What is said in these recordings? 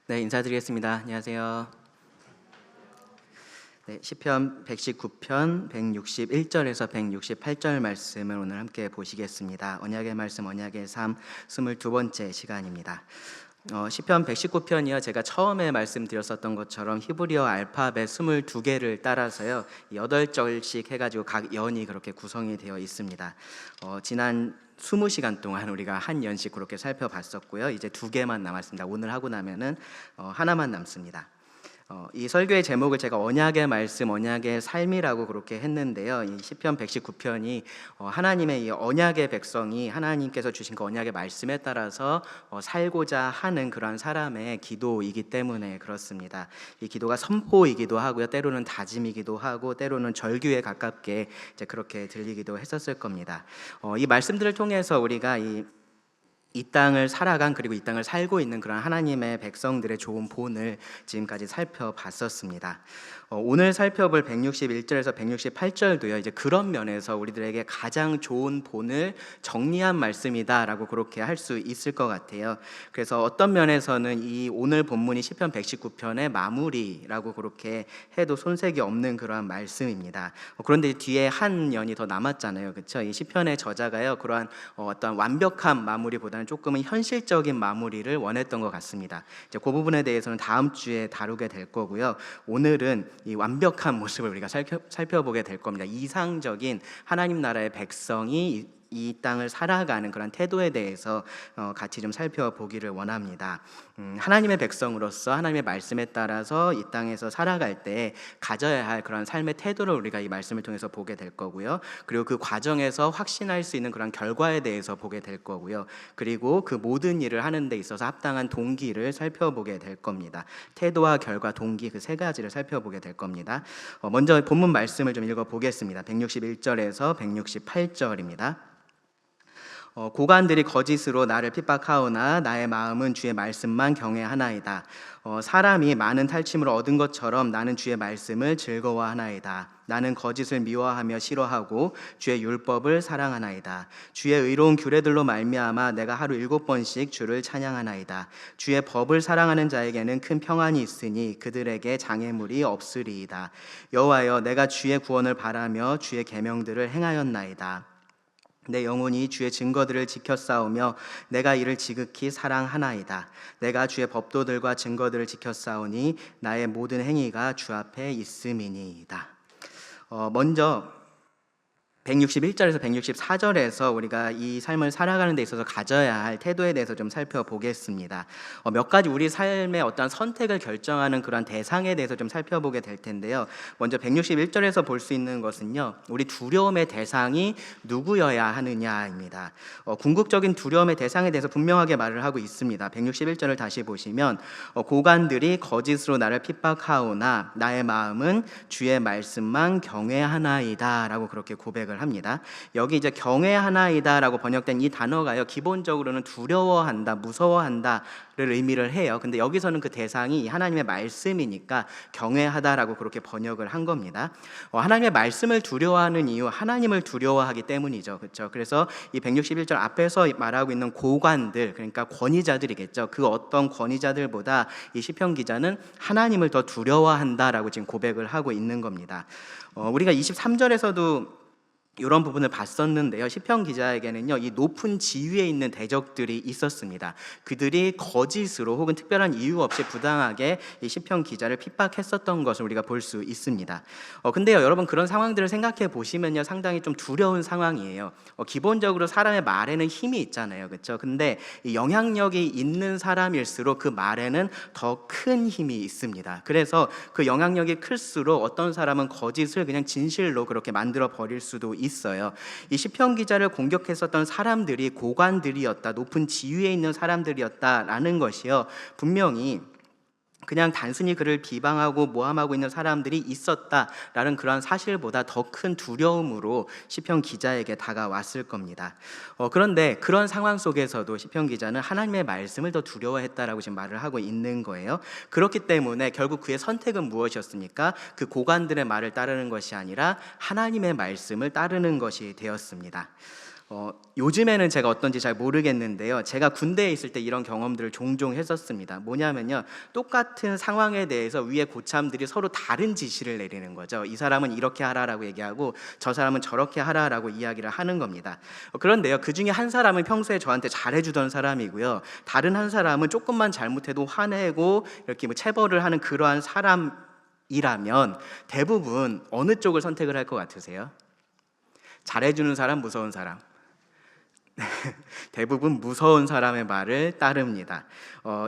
네, 인사드리겠습니다. 안녕하세요. 네, 시편 119편 161절에서 168절 말씀을 오늘 함께 보시겠습니다. 언약의 말씀, 언약의 삶 22번째 시간입니다. 시편 119편이요, 제가 처음에 말씀드렸었던 것처럼 히브리어 알파벳 22개를 따라서요 8절씩 해가지고 각 연이 그렇게 구성이 되어 있습니다. 지난 20시간 동안 우리가 한 연씩 그렇게 살펴봤었고요. 이제 2개만 남았습니다. 오늘 하고 나면은 하나만 남습니다. 이 설교의 제목을 제가 언약의 말씀, 언약의 삶이라고 그렇게 했는데요. 이 시편 119편이 하나님의 이 언약의 백성이 하나님께서 주신 그 언약의 말씀에 따라서 살고자 하는 그러한 사람의 기도이기 때문에 그렇습니다. 이 기도가 선포이기도 하고요, 때로는 다짐이기도 하고, 때로는 절규에 가깝게 이제 그렇게 들리기도 했었을 겁니다. 이 말씀들을 통해서 우리가 이 땅을 살아간, 그리고 이 땅을 살고 있는 그런 하나님의 백성들의 좋은 본을 지금까지 살펴봤었습니다. 오늘 살펴볼 161절에서 168절도요 이제 그런 면에서 우리들에게 가장 좋은 본을 정리한 말씀이다라고 그렇게 할 수 있을 것 같아요. 그래서 어떤 면에서는 이 오늘 본문이 시편 119편의 마무리라고 그렇게 해도 손색이 없는 그러한 말씀입니다. 그런데 뒤에 한 연이 더 남았잖아요, 그렇죠? 이 시편의 저자가요 그러한 어떤 완벽한 마무리보다는 조금은 현실적인 마무리를 원했던 것 같습니다. 이제 그 부분에 대해서는 다음 주에 다루게 될 거고요. 오늘은 이 완벽한 모습을 우리가 살펴보게 될 겁니다. 이상적인 하나님 나라의 백성이 이 땅을 살아가는 그런 태도에 대해서 같이 좀 살펴보기를 원합니다. 하나님의 백성으로서 하나님의 말씀에 따라서 이 땅에서 살아갈 때 가져야 할 그런 삶의 태도를 우리가 이 말씀을 통해서 보게 될 거고요. 그리고 그 과정에서 확신할 수 있는 그런 결과에 대해서 보게 될 거고요. 그리고 그 모든 일을 하는 데 있어서 합당한 동기를 살펴보게 될 겁니다. 태도와 결과, 동기, 그 세 가지를 살펴보게 될 겁니다. 먼저 본문 말씀을 좀 읽어보겠습니다. 161절에서 168절입니다. 고관들이 거짓으로 나를 핍박하오나 나의 마음은 주의 말씀만 경외하나이다. 사람이 많은 탈취물을 얻은 것처럼 나는 주의 말씀을 즐거워하나이다. 나는 거짓을 미워하며 싫어하고 주의 율법을 사랑하나이다. 주의 의로운 규례들로 말미암아 내가 하루 7번씩 주를 찬양하나이다. 주의 법을 사랑하는 자에게는 큰 평안이 있으니 그들에게 장애물이 없으리이다. 여호와여, 내가 주의 구원을 바라며 주의 계명들을 행하였나이다. 내 영혼이 주의 증거들을 지켜 싸우며 내가 이를 지극히 사랑하나이다. 내가 주의 법도들과 증거들을 지켜 싸우니 나의 모든 행위가 주 앞에 있음이니이다. 먼저 161절에서 164절에서 우리가 이 삶을 살아가는 데 있어서 가져야 할 태도에 대해서 좀 살펴보겠습니다. 몇 가지 우리 삶의 어떤 선택을 결정하는 그런 대상에 대해서 좀 살펴보게 될 텐데요. 먼저 161절에서 볼 수 있는 것은요, 우리 두려움의 대상이 누구여야 하느냐입니다. 궁극적인 두려움의 대상에 대해서 분명하게 말을 하고 있습니다. 161절을 다시 보시면 고관들이 거짓으로 나를 핍박하오나 나의 마음은 주의 말씀만 경외하나이다 라고 그렇게 고백을 합니다. 여기 이제 경외하나이다라고 번역된 이 단어가요, 기본적으로는 두려워한다, 무서워한다를 의미를 해요. 근데 여기서는 그 대상이 하나님의 말씀이니까 경외하다라고 그렇게 번역을 한 겁니다. 하나님의 말씀을 두려워하는 이유, 하나님을 두려워하기 때문이죠, 그렇죠? 그래서 이 161절 앞에서 말하고 있는 고관들, 그러니까 권위자들이겠죠. 그 어떤 권위자들보다 이 시편 기자는 하나님을 더 두려워한다라고 지금 고백을 하고 있는 겁니다. 우리가 23절에서도 이런 부분을 봤었는데요. 시편 기자에게는요, 이 높은 지위에 있는 대적들이 있었습니다. 그들이 거짓으로 혹은 특별한 이유 없이 부당하게 이 시편 기자를 핍박했었던 것을 우리가 볼 수 있습니다. 근데요, 여러분, 그런 상황들을 생각해 보시면요, 상당히 좀 두려운 상황이에요. 기본적으로 사람의 말에는 힘이 있잖아요, 그렇죠? 근데 이 영향력이 있는 사람일수록 그 말에는 더 큰 힘이 있습니다. 그래서 그 영향력이 클수록 어떤 사람은 거짓을 그냥 진실로 그렇게 만들어 버릴 수도 있어요. 이 시편 기자를 공격했었던 사람들이 고관들이었다, 높은 지위에 있는 사람들이었다라는 것이요, 분명히 그냥 단순히 그를 비방하고 모함하고 있는 사람들이 있었다라는 그런 사실보다 더 큰 두려움으로 시편 기자에게 다가왔을 겁니다. 그런데 그런 상황 속에서도 시편 기자는 하나님의 말씀을 더 두려워했다라고 지금 말을 하고 있는 거예요. 그렇기 때문에 결국 그의 선택은 무엇이었습니까? 그 고관들의 말을 따르는 것이 아니라 하나님의 말씀을 따르는 것이 되었습니다. 요즘에는 제가 어떤지 잘 모르겠는데요. 제가 군대에 있을 때 이런 경험들을 종종 했었습니다. 뭐냐면요, 똑같은 상황에 대해서 위에 고참들이 서로 다른 지시를 내리는 거죠. 이 사람은 이렇게 하라라고 얘기하고 저 사람은 저렇게 하라라고 이야기를 하는 겁니다. 그런데요, 그 중에 한 사람은 평소에 저한테 잘해주던 사람이고요, 다른 한 사람은 조금만 잘못해도 화내고 이렇게 뭐 체벌을 하는 그러한 사람이라면 대부분 어느 쪽을 선택을 할 것 같으세요? 잘해주는 사람, 무서운 사람? 대부분 무서운 사람의 말을 따릅니다.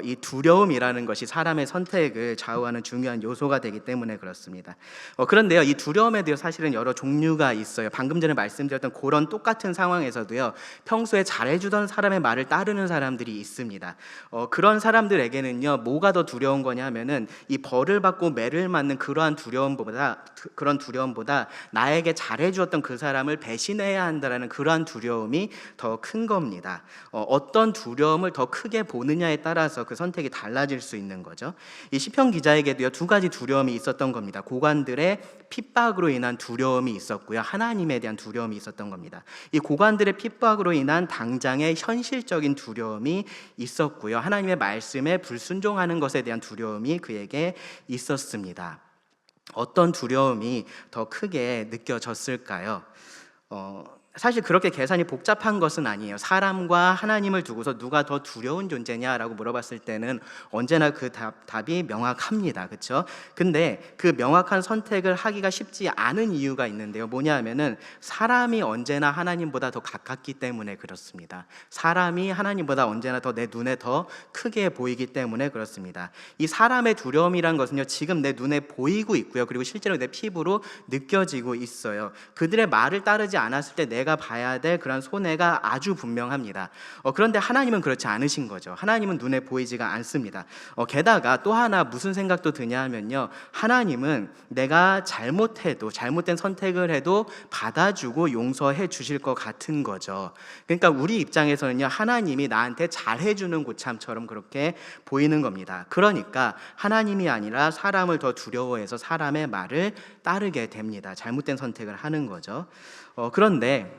이 두려움이라는 것이 사람의 선택을 좌우하는 중요한 요소가 되기 때문에 그렇습니다. 그런데요, 이 두려움에 대해 사실은 여러 종류가 있어요. 방금 전에 말씀드렸던 그런 똑같은 상황에서도요, 평소에 잘해주던 사람의 말을 따르는 사람들이 있습니다. 그런 사람들에게는요, 뭐가 더 두려운 거냐면은 이 벌을 받고 매를 맞는 그런 두려움보다 나에게 잘해주었던 그 사람을 배신해야 한다라는 그러한 두려움이 더 큰 겁니다. 어떤 두려움을 더 크게 보느냐에 따라서 그 선택이 달라질 수 있는 거죠. 이 시편 기자에게도요, 두 가지 두려움이 있었던 겁니다. 고관들의 핍박으로 인한 두려움이 있었고요, 하나님에 대한 두려움이 있었던 겁니다. 이 고관들의 핍박으로 인한 당장의 현실적인 두려움이 있었고요, 하나님의 말씀에 불순종하는 것에 대한 두려움이 그에게 있었습니다. 어떤 두려움이 더 크게 느껴졌을까요? 사실 그렇게 계산이 복잡한 것은 아니에요. 사람과 하나님을 두고서 누가 더 두려운 존재냐라고 물어봤을 때는 언제나 그 답이 명확합니다. 그렇죠? 근데 그 명확한 선택을 하기가 쉽지 않은 이유가 있는데요. 뭐냐 하면은 사람이 언제나 하나님보다 더 가깝기 때문에 그렇습니다. 사람이 하나님보다 언제나 더 내 눈에 더 크게 보이기 때문에 그렇습니다. 이 사람의 두려움이란 것은요, 지금 내 눈에 보이고 있고요, 그리고 실제로 내 피부로 느껴지고 있어요. 그들의 말을 따르지 않았을 때 내가 봐야 될 그런 손해가 아주 분명합니다. 그런데 하나님은 그렇지 않으신 거죠. 하나님은 눈에 보이지가 않습니다. 게다가 또 하나 무슨 생각도 드냐 하면요, 하나님은 내가 잘못된 선택을 해도 받아주고 용서해 주실 것 같은 거죠. 그러니까 우리 입장에서는요, 하나님이 나한테 잘해주는 고참처럼 그렇게 보이는 겁니다. 그러니까 하나님이 아니라 사람을 더 두려워해서 사람의 말을 따르게 됩니다. 잘못된 선택을 하는 거죠. 그런데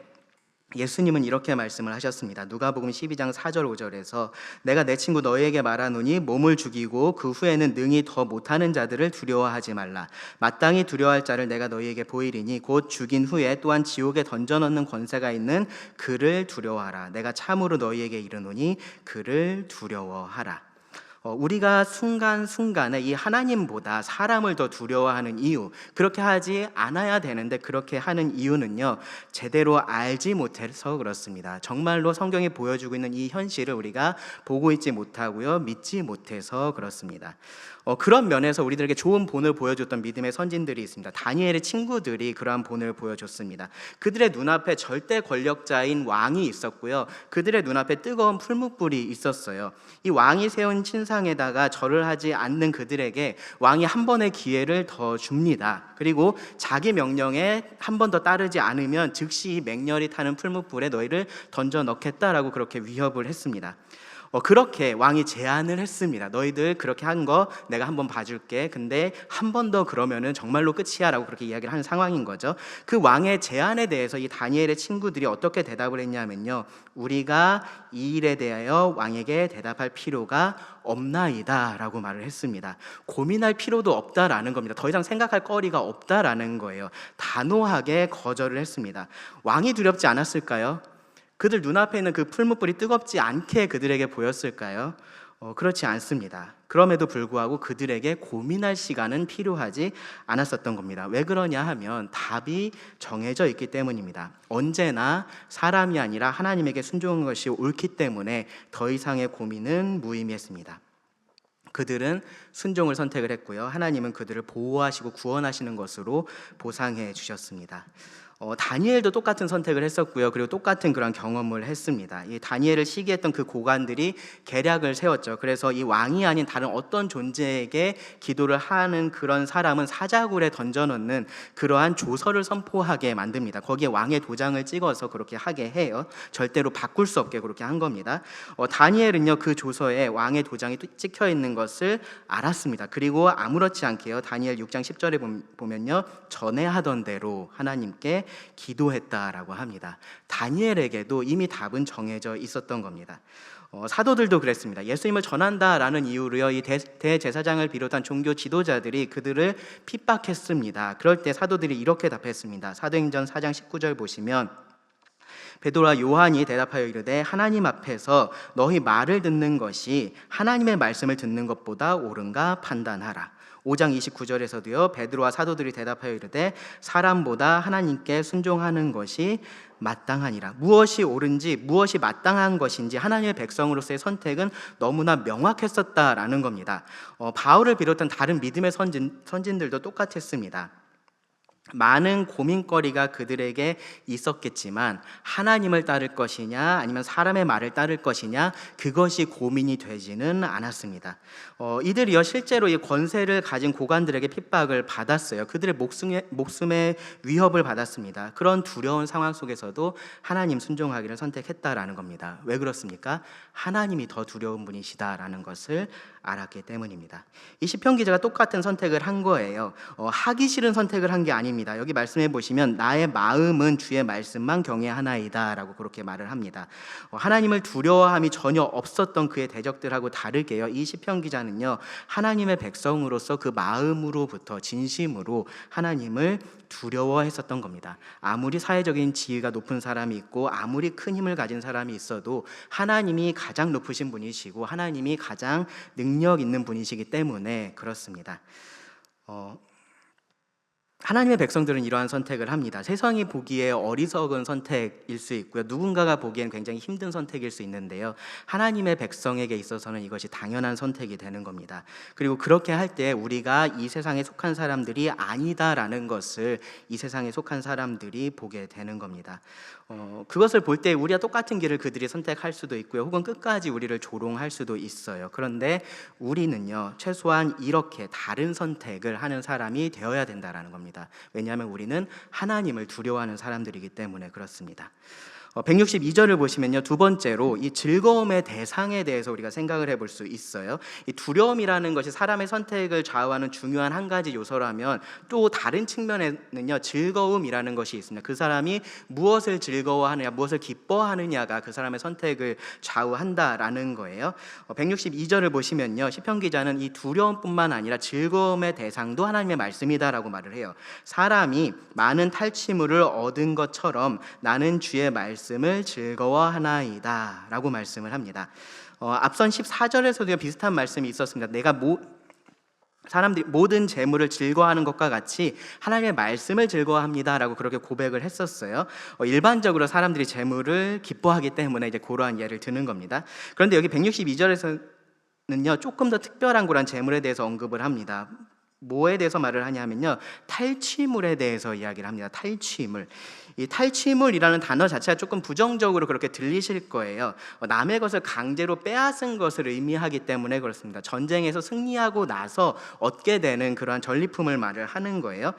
예수님은 이렇게 말씀을 하셨습니다. 누가복음 12장 4절 5절에서 내가 내 친구 너희에게 말하노니 몸을 죽이고 그 후에는 능히 더 못하는 자들을 두려워하지 말라. 마땅히 두려워할 자를 내가 너희에게 보이리니 곧 죽인 후에 또한 지옥에 던져넣는 권세가 있는 그를 두려워하라. 내가 참으로 너희에게 이르노니 그를 두려워하라. 우리가 순간순간에 이 하나님보다 사람을 더 두려워하는 이유, 그렇게 하지 않아야 되는데 그렇게 하는 이유는요, 제대로 알지 못해서 그렇습니다. 정말로 성경이 보여주고 있는 이 현실을 우리가 보고 있지 못하고요, 믿지 못해서 그렇습니다. 그런 면에서 우리들에게 좋은 본을 보여줬던 믿음의 선진들이 있습니다. 다니엘의 친구들이 그러한 본을 보여줬습니다. 그들의 눈앞에 절대 권력자인 왕이 있었고요, 그들의 눈앞에 뜨거운 풀무불이 있었어요. 이 왕이 세운 신상에다가 절을 하지 않는 그들에게 왕이 한 번의 기회를 더 줍니다. 그리고 자기 명령에 한 번 더 따르지 않으면 즉시 맹렬히 타는 풀무불에 너희를 던져 넣겠다라고 그렇게 위협을 했습니다. 그렇게 왕이 제안을 했습니다. 너희들 그렇게 한 거 내가 한번 봐줄게. 근데 한 번 더 그러면은 정말로 끝이야 라고 그렇게 이야기를 하는 상황인 거죠. 그 왕의 제안에 대해서 이 다니엘의 친구들이 어떻게 대답을 했냐면요, 우리가 이 일에 대하여 왕에게 대답할 필요가 없나이다 라고 말을 했습니다. 고민할 필요도 없다라는 겁니다. 더 이상 생각할 거리가 없다라는 거예요. 단호하게 거절을 했습니다. 왕이 두렵지 않았을까요? 그들 눈앞에 있는 그 풀무불이 뜨겁지 않게 그들에게 보였을까요? 그렇지 않습니다. 그럼에도 불구하고 그들에게 고민할 시간은 필요하지 않았었던 겁니다. 왜 그러냐 하면 답이 정해져 있기 때문입니다. 언제나 사람이 아니라 하나님에게 순종한 것이 옳기 때문에 더 이상의 고민은 무의미했습니다. 그들은 순종을 선택을 했고요, 하나님은 그들을 보호하시고 구원하시는 것으로 보상해 주셨습니다. 다니엘도 똑같은 선택을 했었고요, 그리고 똑같은 그런 경험을 했습니다. 이 다니엘을 시기했던 그 고관들이 계략을 세웠죠. 그래서 이 왕이 아닌 다른 어떤 존재에게 기도를 하는 그런 사람은 사자굴에 던져넣는 그러한 조서를 선포하게 만듭니다. 거기에 왕의 도장을 찍어서 그렇게 하게 해요. 절대로 바꿀 수 없게 그렇게 한 겁니다. 다니엘은요, 그 조서에 왕의 도장이 찍혀 있는 것을 알았습니다. 그리고 아무렇지 않게요, 다니엘 6장 10절에 보면요, 전에 하던 대로 하나님께 기도했다라고 합니다. 다니엘에게도 이미 답은 정해져 있었던 겁니다. 사도들도 그랬습니다. 예수님을 전한다라는 이유로요, 이 대제사장을 비롯한 종교 지도자들이 그들을 핍박했습니다. 그럴 때 사도들이 이렇게 답했습니다. 사도행전 4장 19절 보시면 베드로와 요한이 대답하여 이르되 하나님 앞에서 너희 말을 듣는 것이 하나님의 말씀을 듣는 것보다 옳은가 판단하라. 5장 29절에서도요, 베드로와 사도들이 대답하여 이르되 사람보다 하나님께 순종하는 것이 마땅하니라. 무엇이 옳은지 무엇이 마땅한 것인지 하나님의 백성으로서의 선택은 너무나 명확했었다라는 겁니다. 바울을 비롯한 다른 믿음의 선진들도 똑같았습니다. 많은 고민거리가 그들에게 있었겠지만 하나님을 따를 것이냐 아니면 사람의 말을 따를 것이냐, 그것이 고민이 되지는 않았습니다. 이들이요 실제로 이 권세를 가진 고관들에게 핍박을 받았어요. 그들의 목숨의 위협을 받았습니다. 그런 두려운 상황 속에서도 하나님 순종하기를 선택했다라는 겁니다. 왜 그렇습니까? 하나님이 더 두려운 분이시다라는 것을 알았기 때문입니다. 이 시편 기자가 똑같은 선택을 한 거예요. 하기 싫은 선택을 한 게 아닙니다. 여기 말씀해 보시면 나의 마음은 주의 말씀만 경외하나이다 라고 그렇게 말을 합니다. 하나님을 두려워함이 전혀 없었던 그의 대적들하고 다르게요, 이 시편 기자는요 하나님의 백성으로서 그 마음으로부터 진심으로 하나님을 두려워했었던 겁니다. 아무리 사회적인 지위가 높은 사람이 있고 아무리 큰 힘을 가진 사람이 있어도 하나님이 가장 높으신 분이시고 하나님이 가장 능력 있는 분이시기 때문에 그렇습니다. 하나님의 백성들은 이러한 선택을 합니다. 세상이 보기에 어리석은 선택일 수 있고요, 누군가가 보기엔 굉장히 힘든 선택일 수 있는데요, 하나님의 백성에게 있어서는 이것이 당연한 선택이 되는 겁니다. 그리고 그렇게 할 때 우리가 이 세상에 속한 사람들이 아니다라는 것을 이 세상에 속한 사람들이 보게 되는 겁니다. 그것을 볼 때 우리와 똑같은 길을 그들이 선택할 수도 있고요, 혹은 끝까지 우리를 조롱할 수도 있어요. 그런데 우리는요 최소한 이렇게 다른 선택을 하는 사람이 되어야 된다라는 겁니다. 왜냐하면 우리는 하나님을 두려워하는 사람들이기 때문에 그렇습니다. 162절을 보시면요, 두 번째로 이 즐거움의 대상에 대해서 우리가 생각을 해볼 수 있어요. 이 두려움이라는 것이 사람의 선택을 좌우하는 중요한 한 가지 요소라면, 또 다른 측면에는요 즐거움이라는 것이 있습니다. 그 사람이 무엇을 즐거워하느냐, 무엇을 기뻐하느냐가 그 사람의 선택을 좌우한다라는 거예요. 162절을 보시면요, 시편 기자는 이 두려움뿐만 아니라 즐거움의 대상도 하나님의 말씀이다라고 말을 해요. 사람이 많은 탈취물을 얻은 것처럼 나는 주의 말씀을 즐거워하나이다 라고 말씀을 합니다. 앞선 14절에서도 비슷한 말씀이 있었습니다. 내가 사람들이 모든 재물을 즐거워하는 것과 같이 하나님의 말씀을 즐거워합니다 라고 그렇게 고백을 했었어요. 일반적으로 사람들이 재물을 기뻐하기 때문에 이제 그러한 예를 드는 겁니다. 그런데 여기 162절에서는요 조금 더 특별한 그런 재물에 대해서 언급을 합니다. 뭐에 대해서 말을 하냐면요, 탈취물에 대해서 이야기를 합니다. 탈취물. 이 탈취물이라는 단어 자체가 조금 부정적으로 그렇게 들리실 거예요. 남의 것을 강제로 빼앗은 것을 의미하기 때문에 그렇습니다. 전쟁에서 승리하고 나서 얻게 되는 그러한 전리품을 말을 하는 거예요.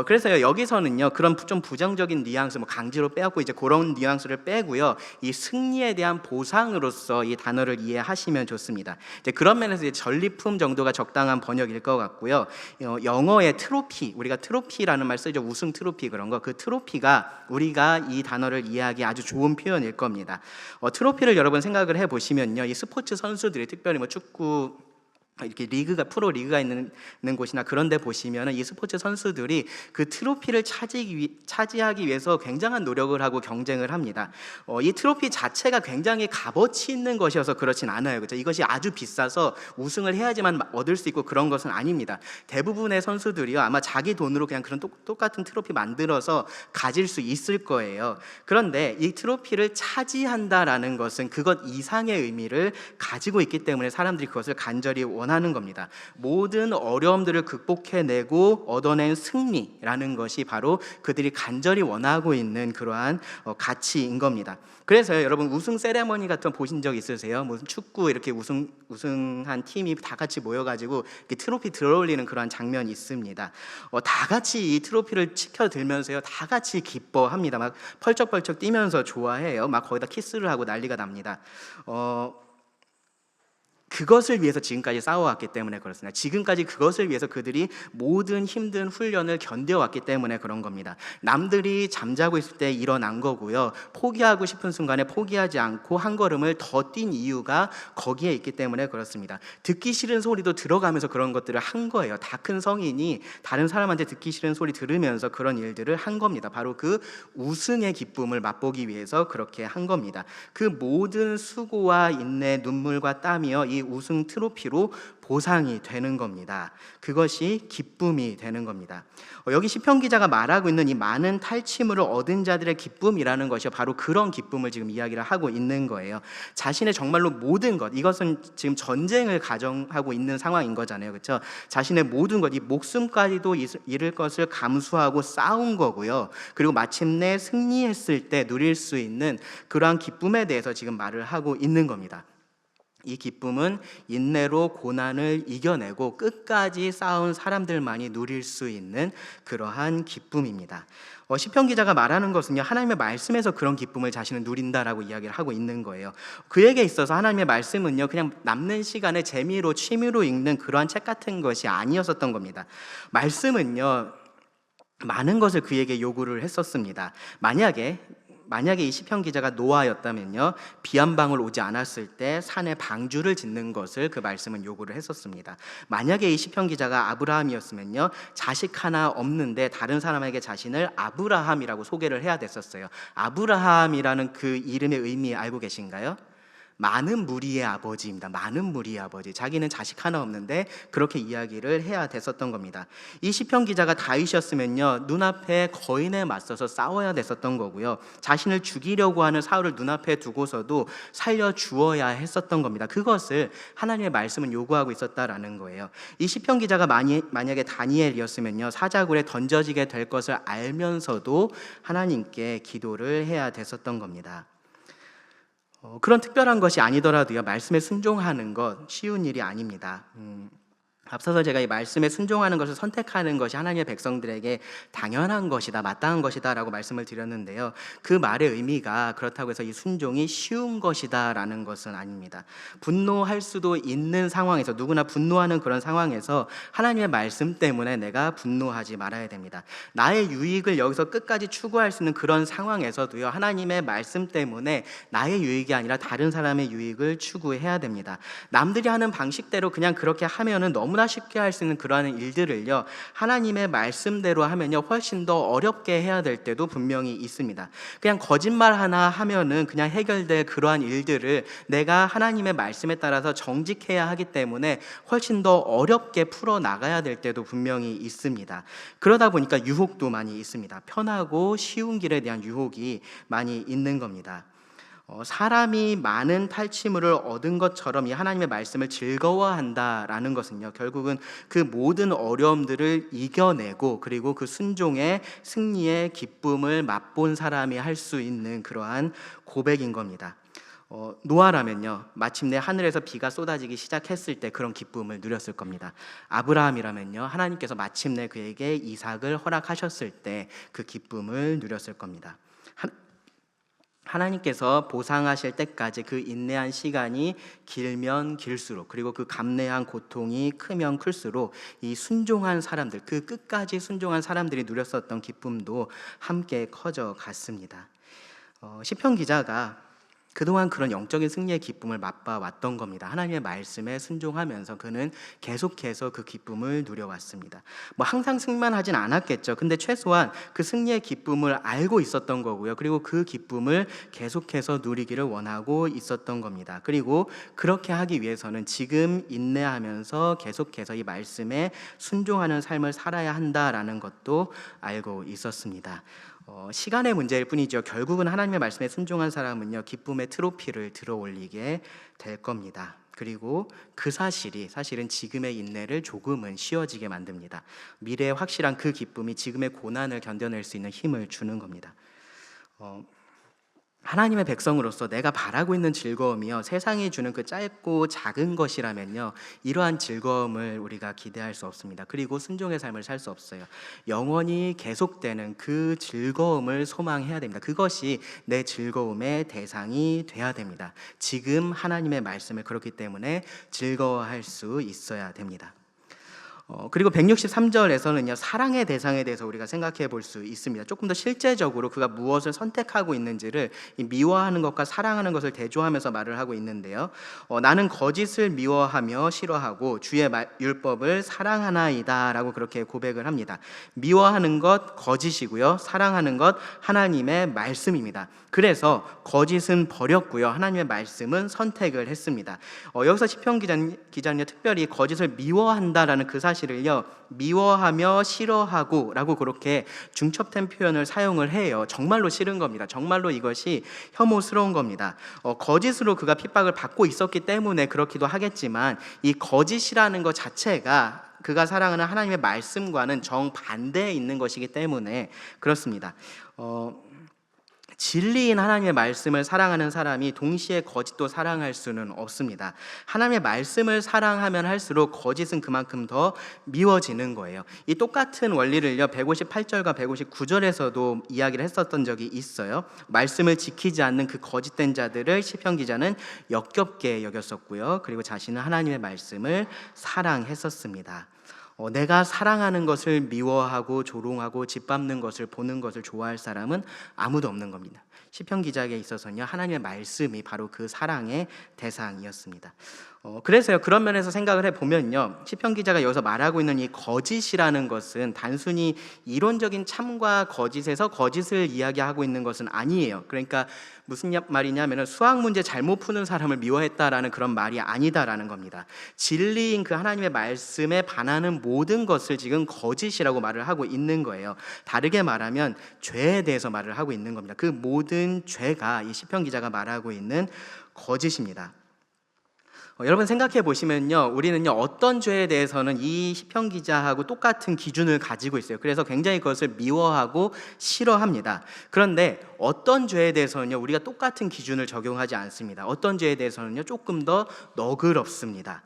그래서 여기서는요 그런 좀 부정적인 뉘앙스, 강제로 빼앗고 이제 그런 뉘앙스를 빼고요, 이 승리에 대한 보상으로서 이 단어를 이해하시면 좋습니다. 이제 그런 면에서 이제 전리품 정도가 적당한 번역일 것 같고요. 영어의 트로피, 우리가 트로피라는 말 쓰죠. 우승 트로피, 그런 거. 그 트로피가 우리가 이 단어를 이해하기 아주 좋은 표현일 겁니다. 트로피를 여러분 생각을 해보시면요, 이 스포츠 선수들이 특별히 축구 이렇게 프로 리그가 있는 곳이나 그런 데 보시면 이 스포츠 선수들이 그 트로피를 차지하기 위해서 굉장한 노력을 하고 경쟁을 합니다. 이 트로피 자체가 굉장히 값어치 있는 것이어서 그렇진 않아요. 그렇죠? 이것이 아주 비싸서 우승을 해야지만 얻을 수 있고 그런 것은 아닙니다. 대부분의 선수들이요 아마 자기 돈으로 그냥 그런 똑같은 트로피 만들어서 가질 수 있을 거예요. 그런데 이 트로피를 차지한다라는 것은 그것 이상의 의미를 가지고 있기 때문에 사람들이 그것을 간절히 원하는 겁니다. 모든 어려움들을 극복해내고 얻어낸 승리라는 것이 바로 그들이 간절히 원하고 있는 그러한 가치인 겁니다. 그래서 여러분 우승 세레머니 같은 거 보신 적 있으세요? 무슨 축구 이렇게 우승한 팀이 다 같이 모여가지고 이렇게 트로피 들어올리는 그러한 장면이 있습니다. 다 같이 이 트로피를 치켜들면서요, 다 같이 기뻐합니다. 막 펄쩍펄쩍 뛰면서 좋아해요. 막 거기다 키스를 하고 난리가 납니다. 그것을 위해서 지금까지 싸워왔기 때문에 그렇습니다. 지금까지 그것을 위해서 그들이 모든 힘든 훈련을 견뎌왔기 때문에 그런 겁니다. 남들이 잠자고 있을 때 일어난 거고요. 포기하고 싶은 순간에 포기하지 않고 한 걸음을 더 뛴 이유가 거기에 있기 때문에 그렇습니다. 듣기 싫은 소리도 들어가면서 그런 것들을 한 거예요. 다 큰 성인이 다른 사람한테 듣기 싫은 소리 들으면서 그런 일들을 한 겁니다. 바로 그 우승의 기쁨을 맛보기 위해서 그렇게 한 겁니다. 그 모든 수고와 인내, 눈물과 땀이요, 이 우승 트로피로 보상이 되는 겁니다. 그것이 기쁨이 되는 겁니다. 여기 시편 기자가 말하고 있는 이 많은 탈취물을 얻은 자들의 기쁨이라는 것이 바로 그런 기쁨을 지금 이야기를 하고 있는 거예요. 자신의 정말로 모든 것, 이것은 지금 전쟁을 가정하고 있는 상황인 거잖아요, 그렇죠? 자신의 모든 것, 이 목숨까지도 잃을 것을 감수하고 싸운 거고요. 그리고 마침내 승리했을 때 누릴 수 있는 그러한 기쁨에 대해서 지금 말을 하고 있는 겁니다. 이 기쁨은 인내로 고난을 이겨내고 끝까지 싸운 사람들만이 누릴 수 있는 그러한 기쁨입니다. 시편 기자가 말하는 것은요, 하나님의 말씀에서 그런 기쁨을 자신은 누린다라고 이야기를 하고 있는 거예요. 그에게 있어서 하나님의 말씀은요, 그냥 남는 시간에 재미로 취미로 읽는 그러한 책 같은 것이 아니었었던 겁니다. 말씀은요, 많은 것을 그에게 요구를 했었습니다. 만약에 이 시편 기자가 노아였다면요, 비 한 방울 오지 않았을 때 산에 방주를 짓는 것을 그 말씀은 요구를 했었습니다. 만약에 이 시편 기자가 아브라함이었으면요, 자식 하나 없는데 다른 사람에게 자신을 아브라함이라고 소개를 해야 됐었어요. 아브라함이라는 그 이름의 의미 알고 계신가요? 많은 무리의 아버지입니다. 많은 무리의 아버지. 자기는 자식 하나 없는데 그렇게 이야기를 해야 됐었던 겁니다. 이 시편 기자가 다윗이었으면요, 눈앞에 거인에 맞서서 싸워야 됐었던 거고요. 자신을 죽이려고 하는 사울을 눈앞에 두고서도 살려 주어야 했었던 겁니다. 그것을 하나님의 말씀은 요구하고 있었다라는 거예요. 이 시편 기자가 만약에 다니엘이었으면요, 사자굴에 던져지게 될 것을 알면서도 하나님께 기도를 해야 됐었던 겁니다. 그런 특별한 것이 아니더라도요, 말씀에 순종하는 것 쉬운 일이 아닙니다. 앞서서 제가 이 말씀에 순종하는 것을 선택하는 것이 하나님의 백성들에게 당연한 것이다, 마땅한 것이다 라고 말씀을 드렸는데요, 그 말의 의미가 그렇다고 해서 이 순종이 쉬운 것이다 라는 것은 아닙니다. 분노할 수도 있는 상황에서, 누구나 분노하는 그런 상황에서 하나님의 말씀 때문에 내가 분노하지 말아야 됩니다. 나의 유익을 여기서 끝까지 추구할 수 있는 그런 상황에서도요, 하나님의 말씀 때문에 나의 유익이 아니라 다른 사람의 유익을 추구해야 됩니다. 남들이 하는 방식대로 그냥 그렇게 하면은 너무나 쉽게 할 수 있는 그러한 일들을요, 하나님의 말씀대로 하면요, 훨씬 더 어렵게 해야 될 때도 분명히 있습니다. 그냥 거짓말 하나 하면은 그냥 해결될 그러한 일들을 내가 하나님의 말씀에 따라서 정직해야 하기 때문에 훨씬 더 어렵게 풀어 나가야 될 때도 분명히 있습니다. 그러다 보니까 유혹도 많이 있습니다. 편하고 쉬운 길에 대한 유혹이 많이 있는 겁니다. 사람이 많은 탈취물을 얻은 것처럼 이 하나님의 말씀을 즐거워한다라는 것은요, 결국은 그 모든 어려움들을 이겨내고 그리고 그 순종의 승리의 기쁨을 맛본 사람이 할 수 있는 그러한 고백인 겁니다. 노아라면요, 마침내 하늘에서 비가 쏟아지기 시작했을 때 그런 기쁨을 누렸을 겁니다. 아브라함이라면요, 하나님께서 마침내 그에게 이삭을 허락하셨을 때 그 기쁨을 누렸을 겁니다. 하나님께서 보상하실 때까지 그 인내한 시간이 길면 길수록, 그리고 그 감내한 고통이 크면 클수록 이 순종한 사람들, 그 끝까지 순종한 사람들이 누렸었던 기쁨도 함께 커져 갔습니다. 시편 기자가 그동안 그런 영적인 승리의 기쁨을 맛봐왔던 겁니다. 하나님의 말씀에 순종하면서 그는 계속해서 그 기쁨을 누려왔습니다. 항상 승만하진 않았겠죠. 근데 최소한 그 승리의 기쁨을 알고 있었던 거고요. 그리고 그 기쁨을 계속해서 누리기를 원하고 있었던 겁니다. 그리고 그렇게 하기 위해서는 지금 인내하면서 계속해서 이 말씀에 순종하는 삶을 살아야 한다라는 것도 알고 있었습니다. 시간의 문제일 뿐이죠. 결국은 하나님의 말씀에 순종한 사람은요, 기쁨의 트로피를 들어 올리게 될 겁니다. 그리고 그 사실은 지금의 인내를 조금은 쉬워지게 만듭니다. 미래의 확실한 그 기쁨이 지금의 고난을 견뎌낼 수 있는 힘을 주는 겁니다. 하나님의 백성으로서 내가 바라고 있는 즐거움이요, 세상이 주는 그 짧고 작은 것이라면요, 이러한 즐거움을 우리가 기대할 수 없습니다. 그리고 순종의 삶을 살 수 없어요. 영원히 계속되는 그 즐거움을 소망해야 됩니다. 그것이 내 즐거움의 대상이 돼야 됩니다. 지금 하나님의 말씀을 그렇기 때문에 즐거워할 수 있어야 됩니다. 그리고 163절에서는요, 사랑의 대상에 대해서 우리가 생각해 볼 수 있습니다. 조금 더 실제적으로 그가 무엇을 선택하고 있는지를 이 미워하는 것과 사랑하는 것을 대조하면서 말을 하고 있는데요. 나는 거짓을 미워하며 싫어하고 주의 율법을 사랑하나이다 라고 그렇게 고백을 합니다. 미워하는 것 거짓이고요, 사랑하는 것 하나님의 말씀입니다. 그래서 거짓은 버렸고요, 하나님의 말씀은 선택을 했습니다. 여기서 시편 기자는요, 특별히 거짓을 미워한다라는 그 사실을요, 미워하며 싫어하고 라고 그렇게 중첩된 표현을 사용을 해요. 정말로 싫은 겁니다. 정말로 이것이 혐오스러운 겁니다. 거짓으로 그가 핍박을 받고 있었기 때문에 그렇기도 하겠지만, 이 거짓이라는 것 자체가 그가 사랑하는 하나님의 말씀과는 정반대에 있는 것이기 때문에 그렇습니다. 진리인 하나님의 말씀을 사랑하는 사람이 동시에 거짓도 사랑할 수는 없습니다. 하나님의 말씀을 사랑하면 할수록 거짓은 그만큼 더 미워지는 거예요. 이 똑같은 원리를요, 158절과 159절에서도 이야기를 했었던 적이 있어요. 말씀을 지키지 않는 그 거짓된 자들을 시편 기자는 역겹게 여겼었고요, 그리고 자신은 하나님의 말씀을 사랑했었습니다. 내가 사랑하는 것을 미워하고 조롱하고 짓밟는 것을 보는 것을 좋아할 사람은 아무도 없는 겁니다. 시편 기자에게 있어서는요, 하나님의 말씀이 바로 그 사랑의 대상이었습니다. 그래서요, 그런 면에서 생각을 해보면요, 시편 기자가 여기서 말하고 있는 이 거짓이라는 것은 단순히 이론적인 참과 거짓에서 거짓을 이야기하고 있는 것은 아니에요. 그러니까 무슨 말이냐면 수학 문제 잘못 푸는 사람을 미워했다라는 그런 말이 아니다라는 겁니다. 진리인 그 하나님의 말씀에 반하는 모든 것을 지금 거짓이라고 말을 하고 있는 거예요. 다르게 말하면 죄에 대해서 말을 하고 있는 겁니다. 그 모든 죄가 이 시편 기자가 말하고 있는 거짓입니다. 여러분 생각해 보시면요, 우리는요, 어떤 죄에 대해서는 이 시편 기자하고 똑같은 기준을 가지고 있어요. 그래서 굉장히 그것을 미워하고 싫어합니다. 그런데 어떤 죄에 대해서는요, 우리가 똑같은 기준을 적용하지 않습니다. 어떤 죄에 대해서는요, 조금 더 너그럽습니다.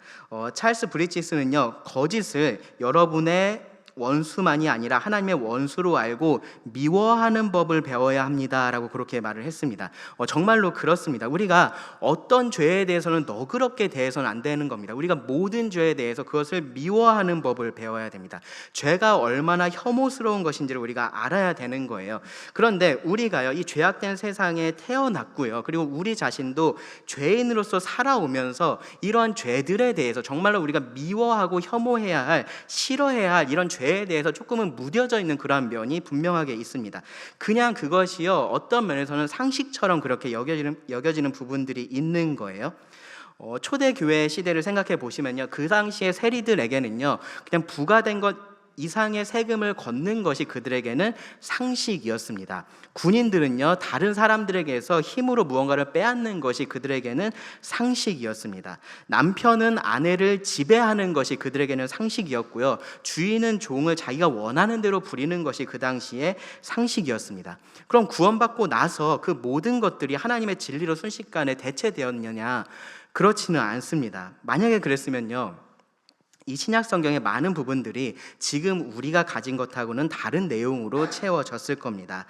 찰스 브리지스는요, 거짓을 여러분의 원수만이 아니라 하나님의 원수로 알고 미워하는 법을 배워야 합니다라고 그렇게 말을 했습니다. 정말로 그렇습니다. 우리가 어떤 죄에 대해서는 너그럽게 대해서는 안 되는 겁니다. 우리가 모든 죄에 대해서 그것을 미워하는 법을 배워야 됩니다. 죄가 얼마나 혐오스러운 것인지를 우리가 알아야 되는 거예요. 그런데 우리가요, 이 죄악된 세상에 태어났고요, 그리고 우리 자신도 죄인으로서 살아오면서 이러한 죄들에 대해서 정말로 우리가 미워하고 혐오해야 할, 싫어해야 할 이런 죄에 대해서 조금은 무뎌져 있는 그러한 면이 분명하게 있습니다. 그냥 그것이요, 어떤 면에서는 상식처럼 그렇게 여겨지는 부분들이 있는 거예요. 초대 교회 시대를 생각해 보시면요, 그 당시의 세리들에게는요, 그냥 부과된 것 이상의 세금을 걷는 것이 그들에게는 상식이었습니다. 군인들은요, 다른 사람들에게서 힘으로 무언가를 빼앗는 것이 그들에게는 상식이었습니다. 남편은 아내를 지배하는 것이 그들에게는 상식이었고요, 주인은 종을 자기가 원하는 대로 부리는 것이 그 당시에 상식이었습니다. 그럼 구원받고 나서 그 모든 것들이 하나님의 진리로 순식간에 대체되었느냐? 그렇지는 않습니다. 만약에 그랬으면요, 이 신약 성경의 많은 부분들이 지금 우리가 가진 것하고는 다른 내용으로 채워졌을 겁니다.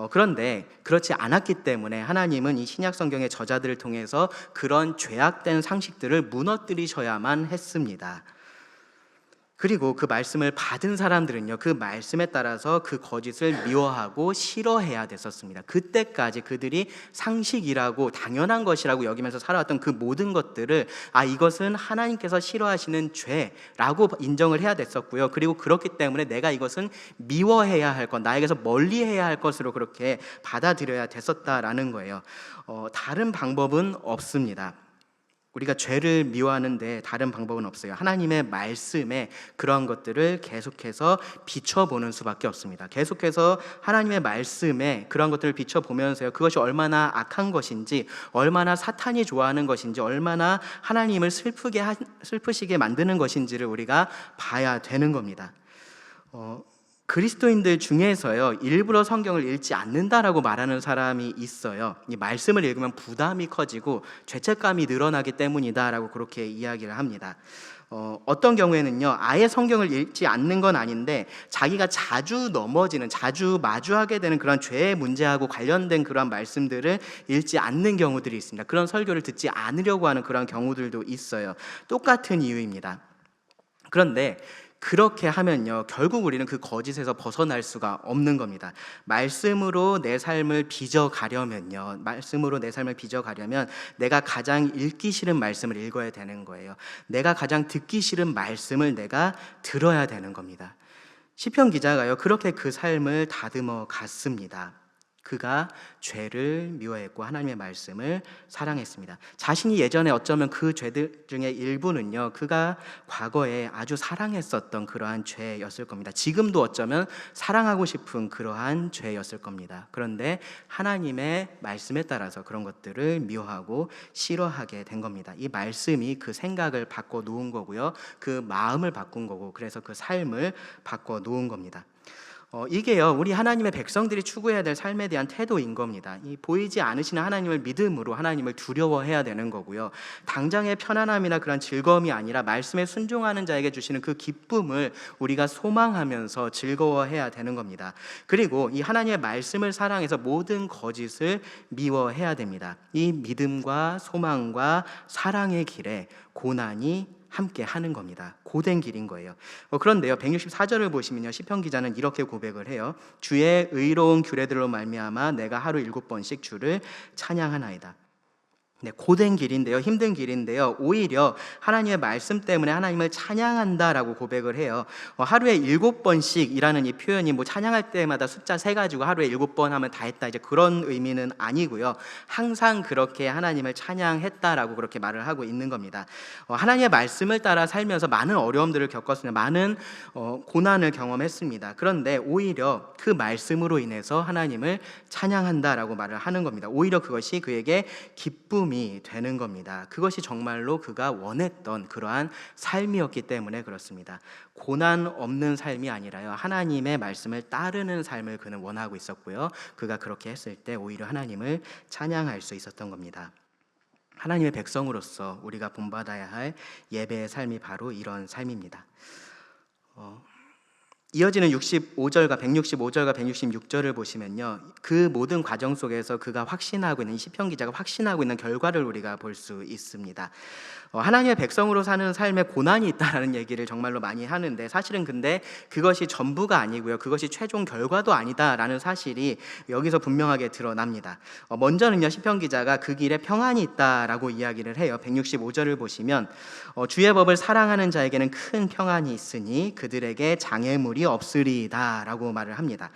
그런데 그렇지 않았기 때문에 하나님은 이 신약 성경의 저자들을 통해서 그런 죄악된 상식들을 무너뜨리셔야만 했습니다. 그리고 그 말씀을 받은 사람들은요, 그 말씀에 따라서 그 거짓을 미워하고 싫어해야 됐었습니다. 그때까지 그들이 상식이라고 당연한 것이라고 여기면서 살아왔던 그 모든 것들을 이것은 하나님께서 싫어하시는 죄라고 인정을 해야 됐었고요, 그리고 그렇기 때문에 내가 이것은 미워해야 할 것, 나에게서 멀리해야 할 것으로 그렇게 받아들여야 됐었다라는 거예요. 다른 방법은 없습니다. 우리가 죄를 미워하는데 다른 방법은 없어요. 하나님의 말씀에 그런 것들을 계속해서 비춰보는 수밖에 없습니다. 계속해서 하나님의 말씀에 그런 것들을 비춰보면서요, 그것이 얼마나 악한 것인지, 얼마나 사탄이 좋아하는 것인지, 얼마나 하나님을 슬프시게 만드는 것인지를 우리가 봐야 되는 겁니다. 그리스도인들 중에서요, 일부러 성경을 읽지 않는다라고 말하는 사람이 있어요. 이 말씀을 읽으면 부담이 커지고 죄책감이 늘어나기 때문이다라고 그렇게 이야기를 합니다. 어떤 경우에는요, 아예 성경을 읽지 않는 건 아닌데 자기가 자주 넘어지는, 자주 마주하게 되는 그런 죄의 문제하고 관련된 그런 말씀들을 읽지 않는 경우들이 있습니다. 그런 설교를 듣지 않으려고 하는 그런 경우들도 있어요. 똑같은 이유입니다. 그런데 그렇게 하면요, 결국 우리는 그 거짓에서 벗어날 수가 없는 겁니다. 말씀으로 내 삶을 빚어가려면요, 말씀으로 내 삶을 빚어가려면 내가 가장 읽기 싫은 말씀을 읽어야 되는 거예요. 내가 가장 듣기 싫은 말씀을 내가 들어야 되는 겁니다. 시편 기자가요, 그렇게 그 삶을 다듬어 갔습니다. 그가 죄를 미워했고 하나님의 말씀을 사랑했습니다. 자신이 예전에 어쩌면 그 죄들 중에 일부는요, 그가 과거에 아주 사랑했었던 그러한 죄였을 겁니다. 지금도 어쩌면 사랑하고 싶은 그러한 죄였을 겁니다. 그런데 하나님의 말씀에 따라서 그런 것들을 미워하고 싫어하게 된 겁니다. 이 말씀이 그 생각을 바꿔 놓은 거고요, 그 마음을 바꾼 거고, 그래서 그 삶을 바꿔 놓은 겁니다. 이게요, 우리 하나님의 백성들이 추구해야 될 삶에 대한 태도인 겁니다. 이 보이지 않으시는 하나님을 믿음으로 하나님을 두려워해야 되는 거고요, 당장의 편안함이나 그런 즐거움이 아니라 말씀에 순종하는 자에게 주시는 그 기쁨을 우리가 소망하면서 즐거워해야 되는 겁니다. 그리고 이 하나님의 말씀을 사랑해서 모든 거짓을 미워해야 됩니다. 이 믿음과 소망과 사랑의 길에 고난이 함께 하는 겁니다. 고된 길인 거예요. 그런데요, 164절을 보시면요, 시편 기자는 이렇게 고백을 해요. 주의 의로운 규례들로 말미암아 내가 하루 7번씩 주를 찬양하나이다. 네, 고된 길인데요, 힘든 길인데요, 오히려 하나님의 말씀 때문에 하나님을 찬양한다라고 고백을 해요. 하루에 7번씩이라는 이 표현이 뭐 찬양할 때마다 숫자 세 가지고 하루에 7번 하면 다 했다, 이제 그런 의미는 아니고요, 항상 그렇게 하나님을 찬양했다라고 그렇게 말을 하고 있는 겁니다. 하나님의 말씀을 따라 살면서 많은 어려움들을 겪었습니다. 많은 고난을 경험했습니다. 그런데 오히려 그 말씀으로 인해서 하나님을 찬양한다라고 말을 하는 겁니다. 오히려 그것이 그에게 기쁨 되는 겁니다. 그것이 정말로 그가 원했던 그러한 삶이었기 때문에 그렇습니다. 고난 없는 삶이 아니라요, 하나님의 말씀을 따르는 삶을 그는 원하고 있었고요, 그가 그렇게 했을 때 오히려 하나님을 찬양할 수 있었던 겁니다. 하나님의 백성으로서 우리가 본받아야 할 예배의 삶이 바로 이런 삶입니다. 이어지는 165절과 166절을 보시면요, 그 모든 과정 속에서 그가 확신하고 있는, 이 시편 기자가 확신하고 있는 결과를 우리가 볼 수 있습니다. 하나님의 백성으로 사는 삶에 고난이 있다라는 얘기를 정말로 많이 하는데, 사실은 근데 그것이 전부가 아니고요, 그것이 최종 결과도 아니다라는 사실이 여기서 분명하게 드러납니다. 먼저는요, 시편 기자가 그 길에 평안이 있다라고 이야기를 해요. 165절을 보시면 주의 법을 사랑하는 자에게는 큰 평안이 있으니 그들에게 장애물이 없으리이다 라고 말을 합니다.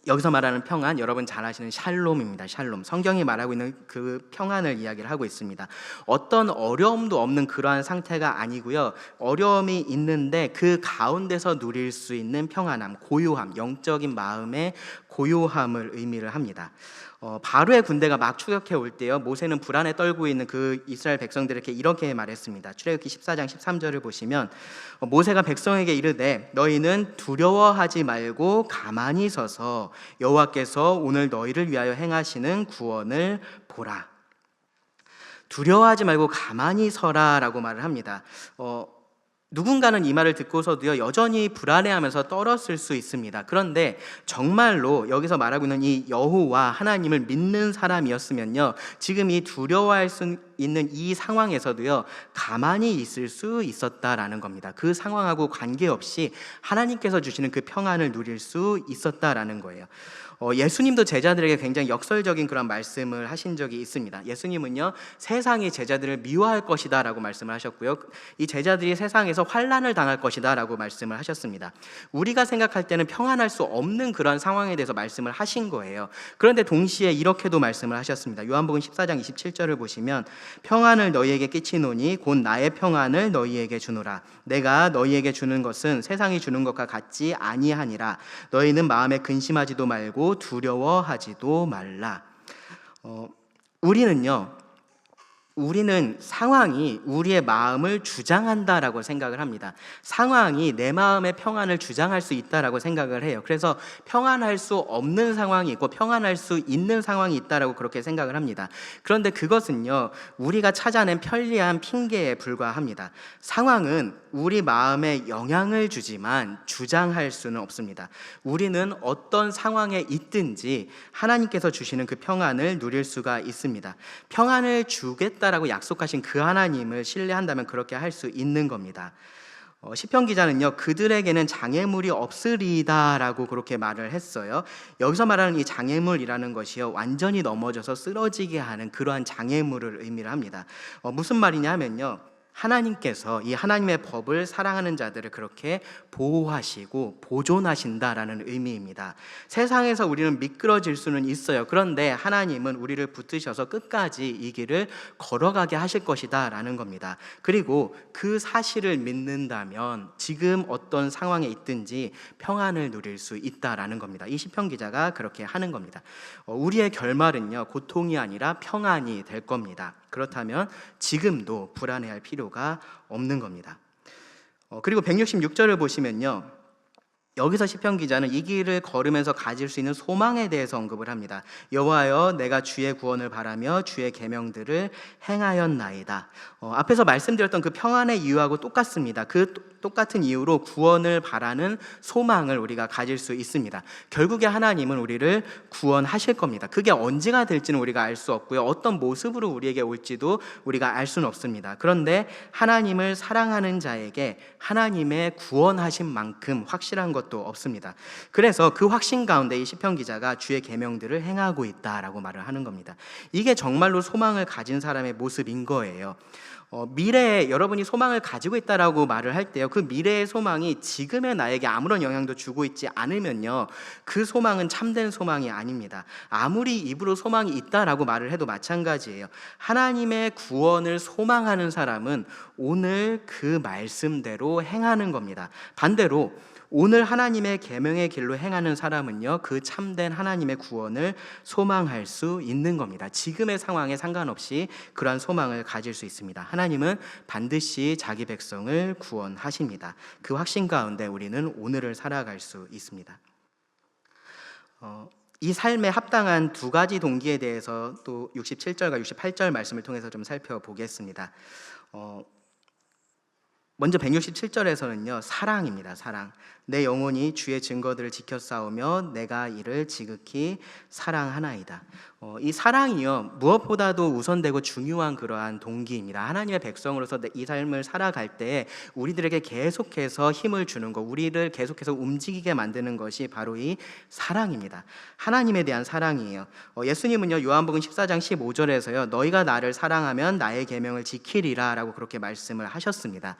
여기서 말하는 평안, 여러분 잘 아시는 샬롬입니다. 샬롬. 성경이 말하고 있는 그 평안을 이야기를 하고 있습니다. 어떤 어려움도 없는 그러한 상태가 아니고요, 어려움이 있는데 그 가운데서 누릴 수 있는 평안함, 고요함, 영적인 마음의 고요함을 의미를 합니다. 바로의 군대가 막 추격해 올 때요, 모세는 불안에 떨고 있는 그 이스라엘 백성들에게 이렇게 말했습니다. 출애굽기 14장 13절을 보시면 모세가 백성에게 이르되 너희는 두려워하지 말고 가만히 서서 여호와께서 오늘 너희를 위하여 행하시는 구원을 보라. 두려워하지 말고 가만히 서라라고 말을 합니다. 누군가는 이 말을 듣고서도요, 여전히 불안해하면서 떨었을 수 있습니다. 그런데 정말로 여기서 말하고 있는 이 여호와 하나님을 믿는 사람이었으면요, 지금 이 두려워할 수 있는 이 상황에서도요, 가만히 있을 수 있었다라는 겁니다. 그 상황하고 관계없이 하나님께서 주시는 그 평안을 누릴 수 있었다라는 거예요. 예수님도 제자들에게 굉장히 역설적인 그런 말씀을 하신 적이 있습니다. 예수님은요, 세상이 제자들을 미워할 것이다 라고 말씀을 하셨고요, 이 제자들이 세상에서 환난을 당할 것이다 라고 말씀을 하셨습니다. 우리가 생각할 때는 평안할 수 없는 그런 상황에 대해서 말씀을 하신 거예요. 그런데 동시에 이렇게도 말씀을 하셨습니다. 요한복음 14장 27절을 보시면 평안을 너희에게 끼치노니 곧 나의 평안을 너희에게 주노라. 내가 너희에게 주는 것은 세상이 주는 것과 같지 아니하니라. 너희는 마음에 근심하지도 말고 두려워하지도 말라. 우리는요, 우리는 상황이 우리의 마음을 주장한다라고 생각을 합니다. 상황이 내 마음의 평안을 주장할 수 있다라고 생각을 해요. 그래서 평안할 수 없는 상황이 있고 평안할 수 있는 상황이 있다라고 그렇게 생각을 합니다. 그런데 그것은요, 우리가 찾아낸 편리한 핑계에 불과합니다. 상황은 우리 마음에 영향을 주지만 주장할 수는 없습니다. 우리는 어떤 상황에 있든지 하나님께서 주시는 그 평안을 누릴 수가 있습니다. 평안을 주겠다라고 약속하신 그 하나님을 신뢰한다면 그렇게 할 수 있는 겁니다. 시편 기자는요, 그들에게는 장애물이 없으리다라고 그렇게 말을 했어요. 여기서 말하는 이 장애물이라는 것이요, 완전히 넘어져서 쓰러지게 하는 그러한 장애물을 의미를 합니다. 무슨 말이냐 하면요, 하나님께서 이 하나님의 법을 사랑하는 자들을 그렇게 보호하시고 보존하신다라는 의미입니다. 세상에서 우리는 미끄러질 수는 있어요. 그런데 하나님은 우리를 붙드셔서 끝까지 이 길을 걸어가게 하실 것이다 라는 겁니다. 그리고 그 사실을 믿는다면 지금 어떤 상황에 있든지 평안을 누릴 수 있다라는 겁니다. 이 시편 기자가 그렇게 하는 겁니다. 우리의 결말은요, 고통이 아니라 평안이 될 겁니다. 그렇다면 지금도 불안해할 필요가 없는 겁니다. 그리고 166절을 보시면요, 여기서 시편 기자는 이 길을 걸으면서 가질 수 있는 소망에 대해서 언급을 합니다. 여호와여, 내가 주의 구원을 바라며 주의 계명들을 행하였나이다. 앞에서 말씀드렸던 그 평안의 이유하고 똑같습니다. 그 똑같은 이유로 구원을 바라는 소망을 우리가 가질 수 있습니다. 결국에 하나님은 우리를 구원하실 겁니다. 그게 언제가 될지는 우리가 알 수 없고요, 어떤 모습으로 우리에게 올지도 우리가 알 수는 없습니다. 그런데 하나님을 사랑하는 자에게 하나님의 구원하신 만큼 확실한 것도 없습니다. 그래서 그 확신 가운데 이 시편 기자가 주의 계명들을 행하고 있다라고 말을 하는 겁니다. 이게 정말로 소망을 가진 사람의 모습인 거예요. 미래에 여러분이 소망을 가지고 있다라고 말을 할 때요, 그 미래의 소망이 지금의 나에게 아무런 영향도 주고 있지 않으면요, 그 소망은 참된 소망이 아닙니다. 아무리 입으로 소망이 있다라고 말을 해도 마찬가지예요. 하나님의 구원을 소망하는 사람은 오늘 그 말씀대로 행하는 겁니다. 반대로 오늘 하나님의 계명의 길로 행하는 사람은요, 그 참된 하나님의 구원을 소망할 수 있는 겁니다. 지금의 상황에 상관없이 그러한 소망을 가질 수 있습니다. 하나님은 반드시 자기 백성을 구원하십니다. 그 확신 가운데 우리는 오늘을 살아갈 수 있습니다. 이 삶에 합당한 두 가지 동기에 대해서 또 67절과 68절 말씀을 통해서 좀 살펴보겠습니다. 먼저 167절에서는요, 사랑입니다. 사랑. 내 영혼이 주의 증거들을 지켜 싸우며 내가 이를 지극히 사랑하나이다. 이 사랑이요, 무엇보다도 우선되고 중요한 그러한 동기입니다. 하나님의 백성으로서 이 삶을 살아갈 때 우리들에게 계속해서 힘을 주는 것, 우리를 계속해서 움직이게 만드는 것이 바로 이 사랑입니다. 하나님에 대한 사랑이에요. 예수님은요, 요한복음 14장 15절에서요, 너희가 나를 사랑하면 나의 계명을 지키리라 라고 그렇게 말씀을 하셨습니다.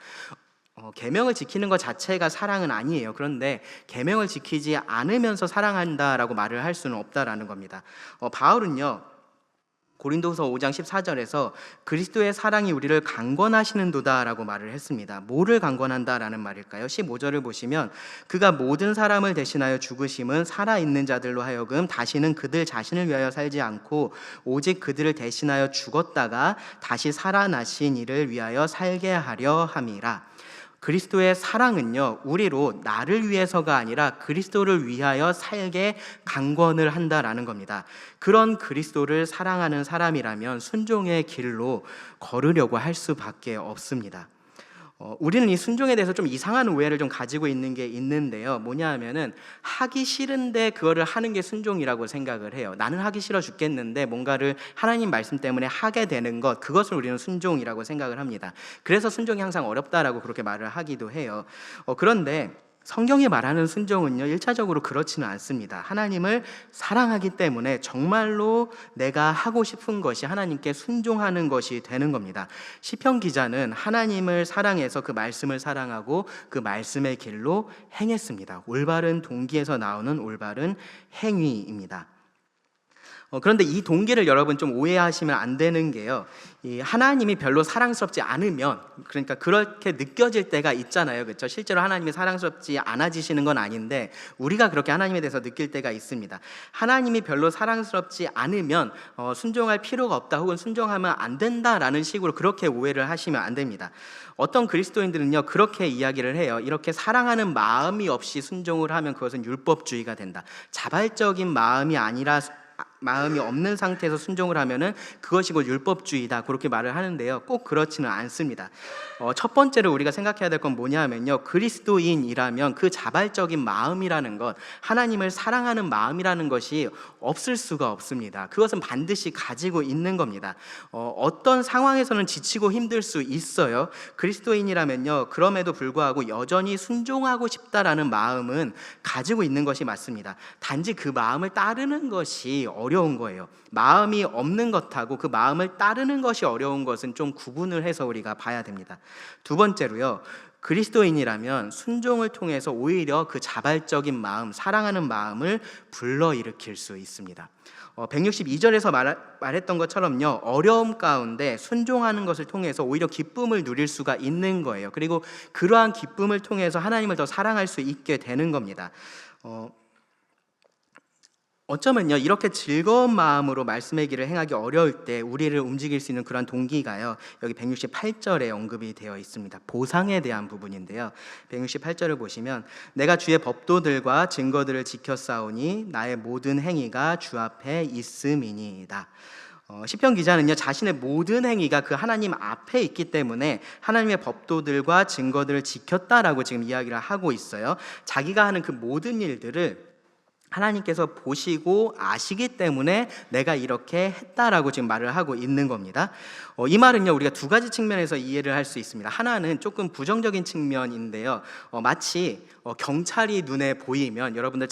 계명을 지키는 것 자체가 사랑은 아니에요. 그런데 계명을 지키지 않으면서 사랑한다라고 말을 할 수는 없다라는 겁니다. 바울은요, 고린도서 5장 14절에서 그리스도의 사랑이 우리를 강권하시는도다라고 말을 했습니다. 뭐를 강권한다라는 말일까요? 15절을 보시면 그가 모든 사람을 대신하여 죽으심은 살아있는 자들로 하여금 다시는 그들 자신을 위하여 살지 않고 오직 그들을 대신하여 죽었다가 다시 살아나신 이를 위하여 살게 하려 함이라. 그리스도의 사랑은요, 우리로 나를 위해서가 아니라 그리스도를 위하여 살게 강권을 한다라는 겁니다. 그런 그리스도를 사랑하는 사람이라면 순종의 길로 걸으려고 할 수밖에 없습니다. 우리는 이 순종에 대해서 좀 이상한 오해를 좀 가지고 있는 게 있는데요, 뭐냐 하면은 하기 싫은데 그거를 하는 게 순종이라고 생각을 해요. 나는 하기 싫어 죽겠는데 뭔가를 하나님 말씀 때문에 하게 되는 것, 그것을 우리는 순종이라고 생각을 합니다. 그래서 순종이 항상 어렵다라고 그렇게 말을 하기도 해요. 그런데 성경이 말하는 순종은요, 1차적으로 그렇지는 않습니다. 하나님을 사랑하기 때문에 정말로 내가 하고 싶은 것이 하나님께 순종하는 것이 되는 겁니다. 시편 기자는 하나님을 사랑해서 그 말씀을 사랑하고 그 말씀의 길로 행했습니다. 올바른 동기에서 나오는 올바른 행위입니다. 그런데 이 동기를 여러분 좀 오해하시면 안 되는 게요. 이 하나님이 별로 사랑스럽지 않으면, 그러니까 그렇게 느껴질 때가 있잖아요. 그렇죠? 실제로 하나님이 사랑스럽지 않아지시는 건 아닌데 우리가 그렇게 하나님에 대해서 느낄 때가 있습니다. 하나님이 별로 사랑스럽지 않으면 순종할 필요가 없다, 혹은 순종하면 안 된다라는 식으로 그렇게 오해를 하시면 안 됩니다. 어떤 그리스도인들은요 그렇게 이야기를 해요. 이렇게 사랑하는 마음이 없이 순종을 하면 그것은 율법주의가 된다. 자발적인 마음이 아니라 마음이 없는 상태에서 순종을 하면은 그것이 곧 율법주의다, 그렇게 말을 하는데요. 꼭 그렇지는 않습니다. 첫 번째로 우리가 생각해야 될 건 뭐냐면요, 그리스도인이라면 그 자발적인 마음이라는 것, 하나님을 사랑하는 마음이라는 것이 없을 수가 없습니다. 그것은 반드시 가지고 있는 겁니다. 어떤 상황에서는 지치고 힘들 수 있어요. 그리스도인이라면요 그럼에도 불구하고 여전히 순종하고 싶다라는 마음은 가지고 있는 것이 맞습니다. 단지 그 마음을 따르는 것이 어려운 거예요. 마음이 없는 것하고 그 마음을 따르는 것이 어려운 것은 좀 구분을 해서 우리가 봐야 됩니다. 두 번째로요, 그리스도인이라면 순종을 통해서 오히려 그 자발적인 마음, 사랑하는 마음을 불러일으킬 수 있습니다. 162절에서 말했던 것처럼요, 어려움 가운데 순종하는 것을 통해서 오히려 기쁨을 누릴 수가 있는 거예요. 그리고 그러한 기쁨을 통해서 하나님을 더 사랑할 수 있게 되는 겁니다. 어쩌면요 이렇게 즐거운 마음으로 말씀의 길을 행하기 어려울 때 우리를 움직일 수 있는 그런 동기가요, 여기 168절에 언급이 되어 있습니다. 보상에 대한 부분인데요, 168절을 보시면 내가 주의 법도들과 증거들을 지켰사오니 나의 모든 행위가 주 앞에 있음이니이다. 시편 기자는요 자신의 모든 행위가 그 하나님 앞에 있기 때문에 하나님의 법도들과 증거들을 지켰다라고 지금 이야기를 하고 있어요. 자기가 하는 그 모든 일들을 하나님께서 보시고 아시기 때문에 내가 이렇게 했다라고 지금 말을 하고 있는 겁니다. 이 말은요 우리가 두 가지 측면에서 이해를 할 수 있습니다. 하나는 조금 부정적인 측면인데요, 마치 경찰이 눈에 보이면, 여러분들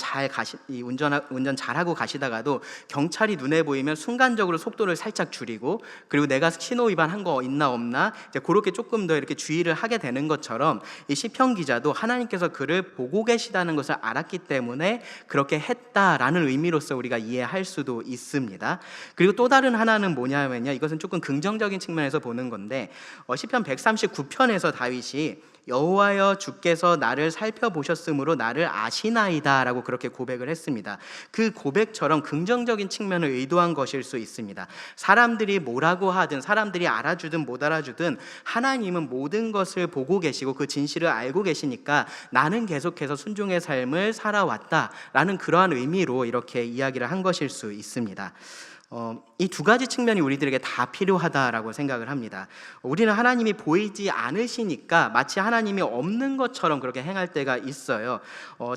운전 잘하고 가시다가도 경찰이 눈에 보이면 순간적으로 속도를 살짝 줄이고, 그리고 내가 신호 위반한 거 있나 없나 이제 그렇게 조금 더 이렇게 주의를 하게 되는 것처럼, 이 시편 기자도 하나님께서 그를 보고 계시다는 것을 알았기 때문에 그렇게 했다라는 의미로서 우리가 이해할 수도 있습니다. 그리고 또 다른 하나는 뭐냐면요, 이것은 조금 긍정적인 측면에서 보는 건데, 시편 139편에서 다윗이 여호와여 주께서 나를 살펴보셨으므로 나를 아시나이다 라고 그렇게 고백을 했습니다. 그 고백처럼 긍정적인 측면을 의도한 것일 수 있습니다. 사람들이 뭐라고 하든, 사람들이 알아주든 못 알아주든 하나님은 모든 것을 보고 계시고 그 진실을 알고 계시니까 나는 계속해서 순종의 삶을 살아왔다라는 그러한 의미로 이렇게 이야기를 한 것일 수 있습니다. 이 두 가지 측면이 우리들에게 다 필요하다라고 생각을 합니다. 우리는 하나님이 보이지 않으시니까 마치 하나님이 없는 것처럼 그렇게 행할 때가 있어요.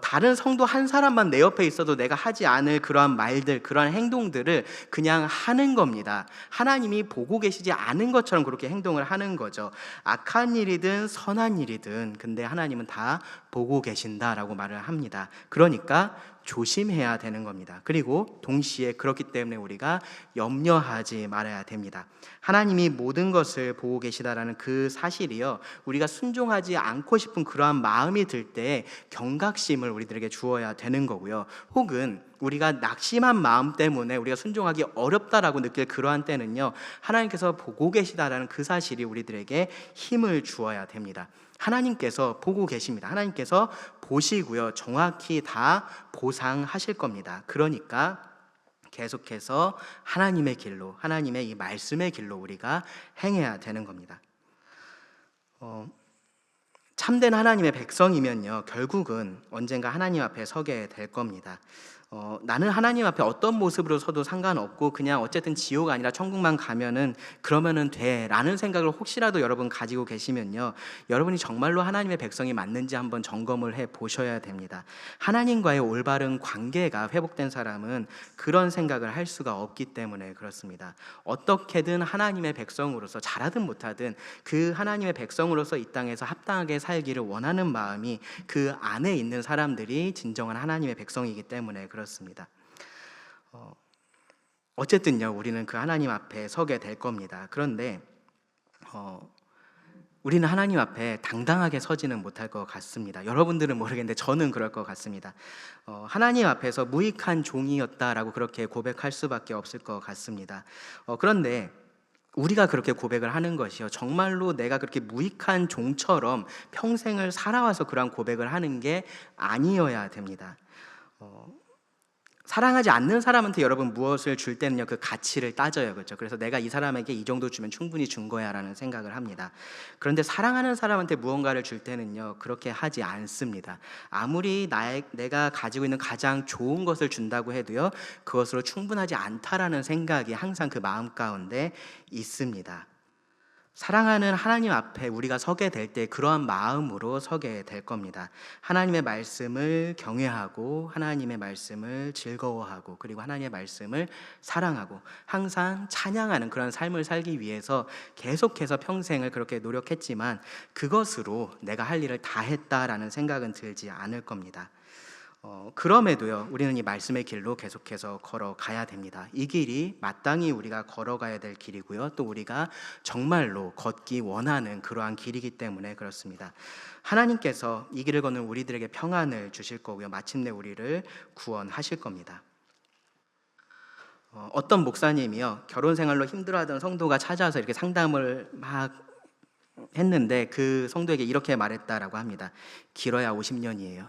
다른 성도 한 사람만 내 옆에 있어도 내가 하지 않을 그러한 말들, 그러한 행동들을 그냥 하는 겁니다. 하나님이 보고 계시지 않은 것처럼 그렇게 행동을 하는 거죠. 악한 일이든 선한 일이든 근데 하나님은 다 보고 계신다라고 말을 합니다. 그러니까 조심해야 되는 겁니다. 그리고 동시에 그렇기 때문에 우리가 염려하지 말아야 됩니다. 하나님이 모든 것을 보고 계시다라는 그 사실이요, 우리가 순종하지 않고 싶은 그러한 마음이 들 때 경각심을 우리들에게 주어야 되는 거고요. 혹은 우리가 낙심한 마음 때문에 우리가 순종하기 어렵다라고 느낄 그러한 때는요, 하나님께서 보고 계시다라는 그 사실이 우리들에게 힘을 주어야 됩니다. 하나님께서 보고 계십니다. 하나님께서 보시고요, 정확히 다 보상하실 겁니다. 그러니까 계속해서 하나님의 길로, 하나님의 이 말씀의 길로 우리가 행해야 되는 겁니다. 참된 하나님의 백성이면요, 결국은 언젠가 하나님 앞에 서게 될 겁니다. 나는 하나님 앞에 어떤 모습으로 서도 상관없고 그냥 어쨌든 지옥 아니라 천국만 가면은 그러면은 돼 라는 생각을 혹시라도 여러분 가지고 계시면요, 여러분이 정말로 하나님의 백성이 맞는지 한번 점검을 해 보셔야 됩니다. 하나님과의 올바른 관계가 회복된 사람은 그런 생각을 할 수가 없기 때문에 그렇습니다. 어떻게든 하나님의 백성으로서 잘하든 못하든 그 하나님의 백성으로서 이 땅에서 합당하게 살기를 원하는 마음이 그 안에 있는 사람들이 진정한 하나님의 백성이기 때문에 그렇습니다. 어쨌든요, 우리는 그 하나님 앞에 서게 될 겁니다. 그런데 우리는 하나님 앞에 당당하게 서지는 못할 것 같습니다. 여러분들은 모르겠는데 저는 그럴 것 같습니다. 하나님 앞에서 무익한 종이었다라고 그렇게 고백할 수밖에 없을 것 같습니다. 그런데 우리가 그렇게 고백을 하는 것이요, 정말로 내가 그렇게 무익한 종처럼 평생을 살아와서 그러한 고백을 하는 게 아니어야 됩니다. 사랑하지 않는 사람한테 여러분 무엇을 줄 때는요, 그 가치를 따져요. 그렇죠? 그래서 내가 이 사람에게 이 정도 주면 충분히 준 거야 라는 생각을 합니다. 그런데 사랑하는 사람한테 무언가를 줄 때는요, 그렇게 하지 않습니다. 아무리 내가 가지고 있는 가장 좋은 것을 준다고 해도요, 그것으로 충분하지 않다라는 생각이 항상 그 마음 가운데 있습니다. 사랑하는 하나님 앞에 우리가 서게 될 때 그러한 마음으로 서게 될 겁니다. 하나님의 말씀을 경외하고 하나님의 말씀을 즐거워하고 그리고 하나님의 말씀을 사랑하고 항상 찬양하는 그런 삶을 살기 위해서 계속해서 평생을 그렇게 노력했지만 그것으로 내가 할 일을 다 했다라는 생각은 들지 않을 겁니다. 그럼에도요, 우리는 이 말씀의 길로 계속해서 걸어가야 됩니다. 이 길이 마땅히 우리가 걸어가야 될 길이고요, 또 우리가 정말로 걷기 원하는 그러한 길이기 때문에 그렇습니다. 하나님께서 이 길을 걷는 우리들에게 평안을 주실 거고요, 마침내 우리를 구원하실 겁니다. 어떤 목사님이요, 결혼 생활로 힘들어하던 성도가 찾아와서 이렇게 상담을 막 했는데 그 성도에게 이렇게 말했다라고 합니다. 길어야 50년이에요.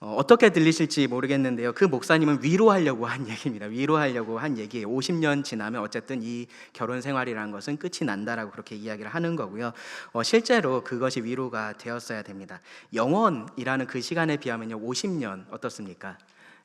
어떻게 들리실지 모르겠는데요, 그 목사님은 위로하려고 한 얘기입니다. 위로하려고 한 얘기예요. 50년 지나면 어쨌든 이 결혼 생활이라는 것은 끝이 난다라고 그렇게 이야기를 하는 거고요. 실제로 그것이 위로가 되었어야 됩니다. 영원이라는 그 시간에 비하면요, 50년 어떻습니까?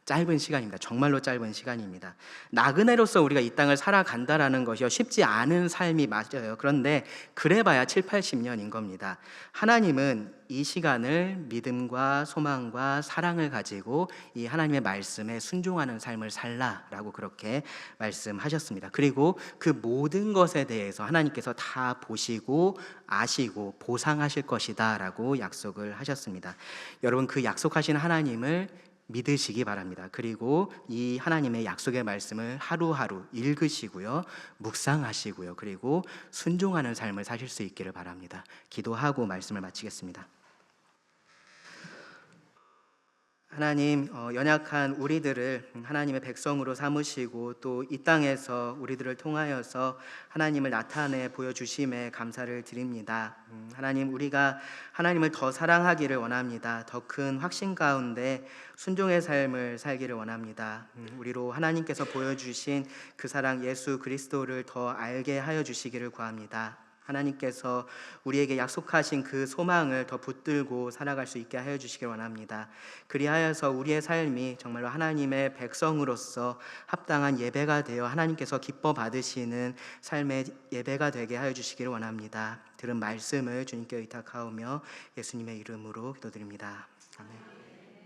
짧은 시간입니다. 정말로 짧은 시간입니다. 나그네로서 우리가 이 땅을 살아간다라는 것이요, 쉽지 않은 삶이 맞아요. 그런데 그래봐야 7, 80년인 겁니다. 하나님은 이 시간을 믿음과 소망과 사랑을 가지고 이 하나님의 말씀에 순종하는 삶을 살라라고 그렇게 말씀하셨습니다. 그리고 그 모든 것에 대해서 하나님께서 다 보시고 아시고 보상하실 것이다 라고 약속을 하셨습니다. 여러분, 그 약속하신 하나님을 믿으시기 바랍니다. 그리고 이 하나님의 약속의 말씀을 하루하루 읽으시고요, 묵상하시고요, 그리고 순종하는 삶을 사실 수 있기를 바랍니다. 기도하고 말씀을 마치겠습니다. 하나님, 연약한 우리들을 하나님의 백성으로 삼으시고 또 이 땅에서 우리들을 통하여서 하나님을 나타내 보여주심에 감사를 드립니다. 하나님, 우리가 하나님을 더 사랑하기를 원합니다. 더 큰 확신 가운데 순종의 삶을 살기를 원합니다. 우리로 하나님께서 보여주신 그 사랑 예수 그리스도를 더 알게 하여 주시기를 구합니다. 하나님께서 우리에게 약속하신 그 소망을 더 붙들고 살아갈 수 있게 하여 주시길 원합니다. 그리하여서 우리의 삶이 정말로 하나님의 백성으로서 합당한 예배가 되어 하나님께서 기뻐 받으시는 삶의 예배가 되게 하여 주시기를 원합니다. 들은 말씀을 주님께 의탁하오며 예수님의 이름으로 기도드립니다. 아멘.